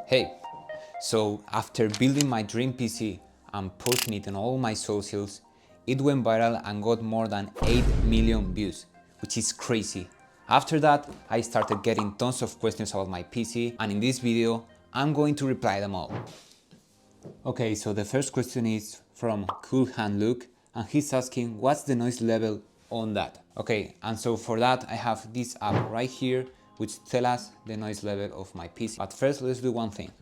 Hey, so after building my dream PC and posting it on all my socials, it went viral and got more than 8 million views, which is crazy. After that, I started getting tons of questions about my PC, and in this video, I'm going to reply them all. Okay, so the first question is from Cool Hand Luke, and he's asking what's the noise level on that. Okay, and so for that I have this app right here which tells us the noise level of my PC. But first let's do one thing.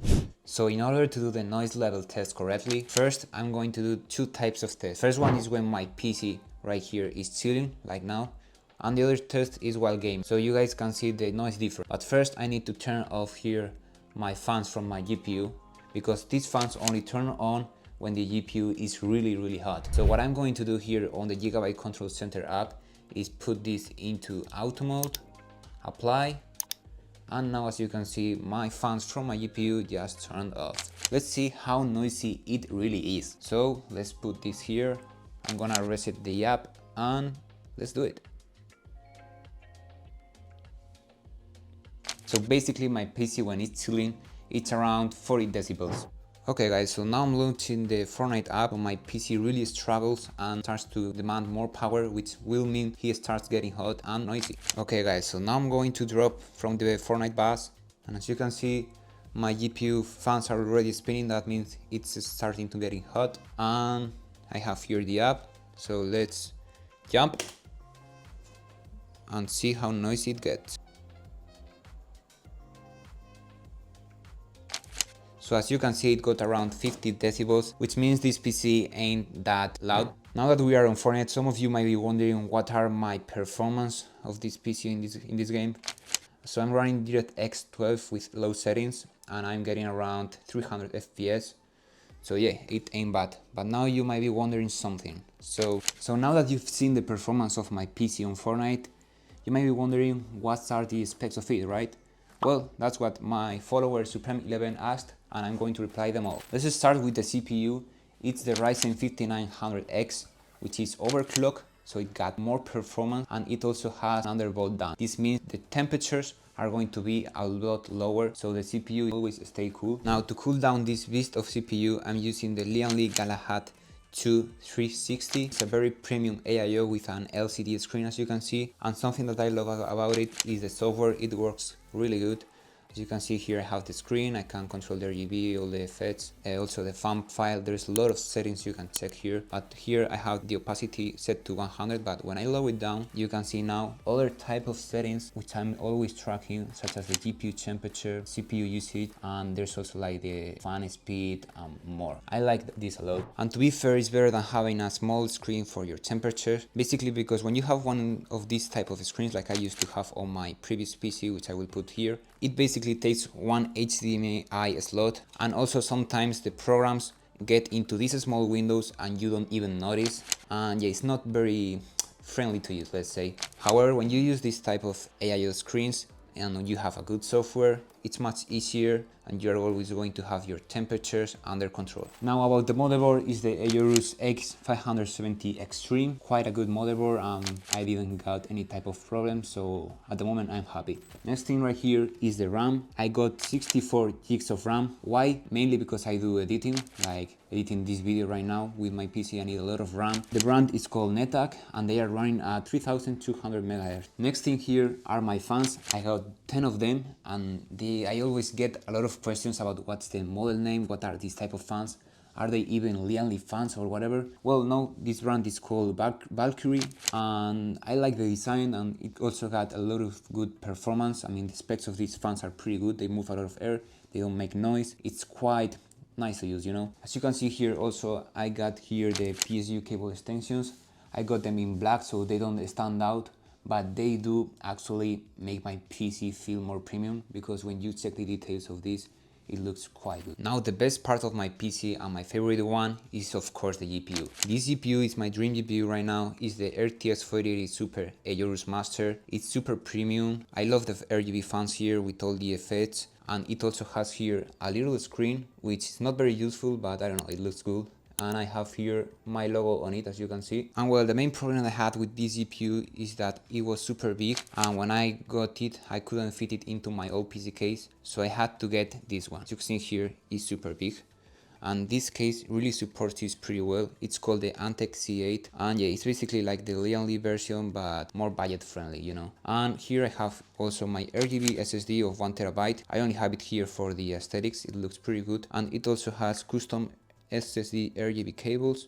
So in order to do the noise level test correctly, first I'm going to do two types of tests. First one is when my PC right here is chilling, like now, and the other test is while gaming, so you guys can see the noise difference. But first I need to turn off here my fans from my GPU, because these fans only turn on when the GPU is really hot. So what I'm going to do here on the Gigabyte Control Center app is put this into auto mode, apply, and now as you can see my fans from my GPU just turned off. Let's see how noisy it really is. So let's put this here. I'm gonna reset the app and let's do it. So basically my PC when it's chilling, it's around 40 decibels. Okay guys, so now I'm launching the Fortnite app. My PC really struggles and starts to demand more power, which will mean he starts getting hot and noisy. Okay guys, so now I'm going to drop from the Fortnite bus, and as you can see my GPU fans are already spinning. That means it's starting to getting hot, and I have here the app. So let's jump and see how noisy it gets. So as you can see, it got around 50 decibels, which means this PC ain't that loud. Now that we are on Fortnite, some of you might be wondering what are my performance of this PC in this game. So I'm running DirectX 12 with low settings and I'm getting around 300 FPS. So yeah, it ain't bad. But now you might be wondering something. So now that you've seen the performance of my PC on Fortnite, you might be wondering what are the specs of it, right? Well, that's what my follower Supreme11 asked, and I'm going to reply them all. Let's start with the CPU. It's the Ryzen 5900X, which is overclocked, so it got more performance, and it also has Thunderbolt down. This means the temperatures are going to be a lot lower, so the CPU always stay cool. Now to cool down this beast of CPU, I'm using the Lian Li Galahad 2360. It's a very premium AIO with an LCD screen, as you can see, and something that I love about it is the software. It works really good. As you can see here, I have the screen, I can control the RGB, all the effects, also the fan file. There's a lot of settings you can check here, but here I have the opacity set to 100, but when I lower it down, you can see now other type of settings which I'm always tracking, such as the GPU temperature, CPU usage, and there's also like the fan speed and more. I like this a lot, and to be fair, it's better than having a small screen for your temperature, basically because when you have one of these type of screens like I used to have on my previous PC, which I will put here, it basically takes one HDMI slot, and also sometimes the programs get into these small windows and you don't even notice, and yeah, it's not very friendly to use, let's say. However, when you use this type of AIO screens and you have a good software, it's much easier and you're always going to have your temperatures under control. Now about the motherboard, is the Aorus X570 Extreme. Quite a good motherboard, I didn't got any type of problem, so at the moment I'm happy. Next thing right here is the RAM. I got 64 gigs of RAM. Why? Mainly because I do editing, like editing this video right now with my PC. I need a lot of RAM. The brand is called Netac and they are running at 3200 MHz. Next thing here are my fans. I got 10 of them, and I always get a lot of questions about what's the model name, what are these type of fans, are they even Lian Li fans or whatever. Well, no, this brand is called Valkyrie, and I like the design, and it also got a lot of good performance. I mean, the specs of these fans are pretty good. They move a lot of air, they don't make noise. It's quite nice to use, you know. As you can see here also, I got here the PSU cable extensions. I got them in black so they don't stand out, but they do actually make my PC feel more premium, because when you check the details of this, it looks quite good. Now the best part of my PC and my favorite one is of course the GPU. This GPU is my dream GPU right now. Is the RTX 4080 Super Aorus Master. It's super premium. I love the RGB fans here with all the effects, and it also has here a little screen which is not very useful, but I don't know, it looks good. and I have here my logo on it, as you can see. And well, the main problem I had with this GPU is that it was super big, and when I got it, I couldn't fit it into my old PC case, so I had to get this one. As you can see here, it's super big. And this case really supports this pretty well. It's called the Antec C8, and yeah, it's basically like the Lian Li version but more budget friendly, you know. And here I have also my RGB SSD of 1TB. I only have it here for the aesthetics, it looks pretty good, and it also has custom SSD RGB cables,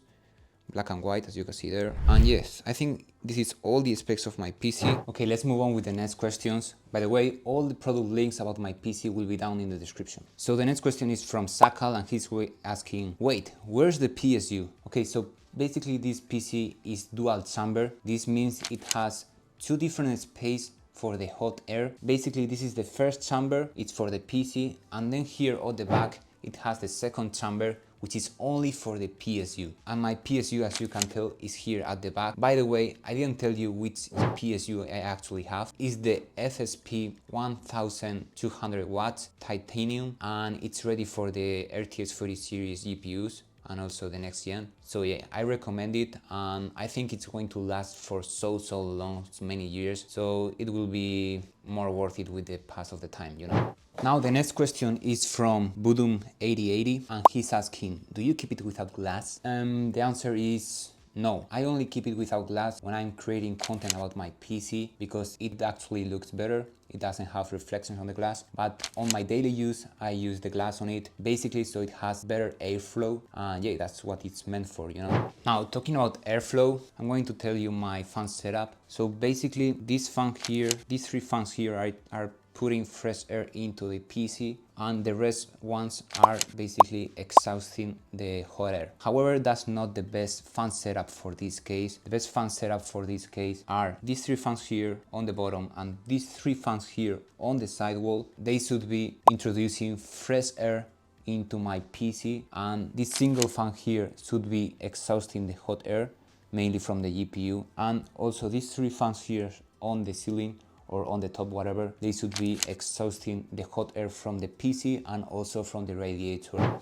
black and white, as you can see there. And yes, I think this is all the specs of my PC. Okay, let's move on with the next questions. By the way, all the product links about my PC will be down in the description. So the next question is from Sakal, and he's asking, wait, where's the PSU? Okay, so basically this PC is dual chamber. This means it has two different spaces for the hot air. Basically, this is the first chamber, it's for the PC, and then here at the back, it has the second chamber, which is only for the PSU. And my PSU, as you can tell, is here at the back. By the way, I didn't tell you which PSU I actually have. It's the FSP 1200 watts titanium, and it's ready for the RTX 40 series GPUs and also the next gen. So yeah, I recommend it, and I think it's going to last for so long, so many years. So it will be more worth it with the pass of the time, you know. Now the next question is from Budum8080, and he's asking, do you keep it without glass? The answer is no. I only keep it without glass when I'm creating content about my PC, because it actually looks better. It doesn't have reflections on the glass, but on my daily use, I use the glass on it, basically so it has better airflow, and yeah, that's what it's meant for, you know. Now, talking about airflow, I'm going to tell you my fan setup. So basically, this fan here, these three fans here are putting fresh air into the PC, and the rest ones are basically exhausting the hot air. However, that's not the best fan setup for this case. The best fan setup for this case are these three fans here on the bottom and these three fans here on the sidewall. They should be introducing fresh air into my PC, and this single fan here should be exhausting the hot air, mainly from the GPU. And also these three fans here on the ceiling or on the top, whatever, they should be exhausting the hot air from the PC and also from the radiator.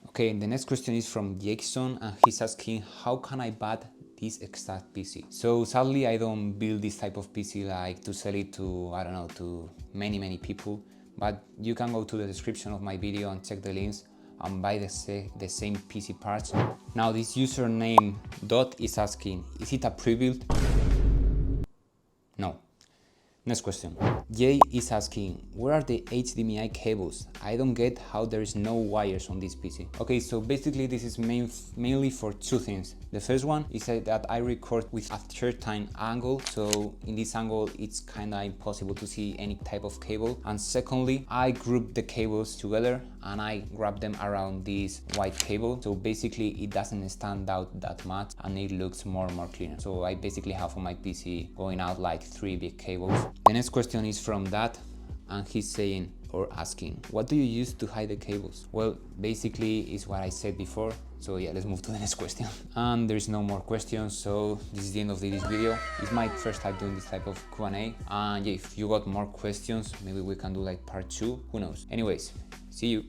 Okay, the next question is from Jackson, and he's asking, how can I buy this exact PC? So sadly, I don't build this type of PC like to sell it to, I don't know, to many people, but you can go to the description of my video and check the links and buy the same PC parts. Now this username Dot is asking, is it a pre-built? No. Next question. Jay is asking, where are the HDMI cables? I don't get how there is no wires on this PC. Okay, so basically this is mainly for two things. The first one is that I record with a certain angle, so in this angle it's kind of impossible to see any type of cable. And secondly, I group the cables together and I wrap them around this white cable, so basically it doesn't stand out that much and it looks more cleaner. So I basically have on my PC going out like 3 big cables. The next question is from that, and he's saying or asking, what do you use to hide the cables? Well, basically is what I said before. So yeah, let's move to the next question. And there's no more questions, so this is the end of this video. It's my first time doing this type of Q&A, and yeah, if you got more questions, maybe we can do like part 2, who knows. Anyways, see you.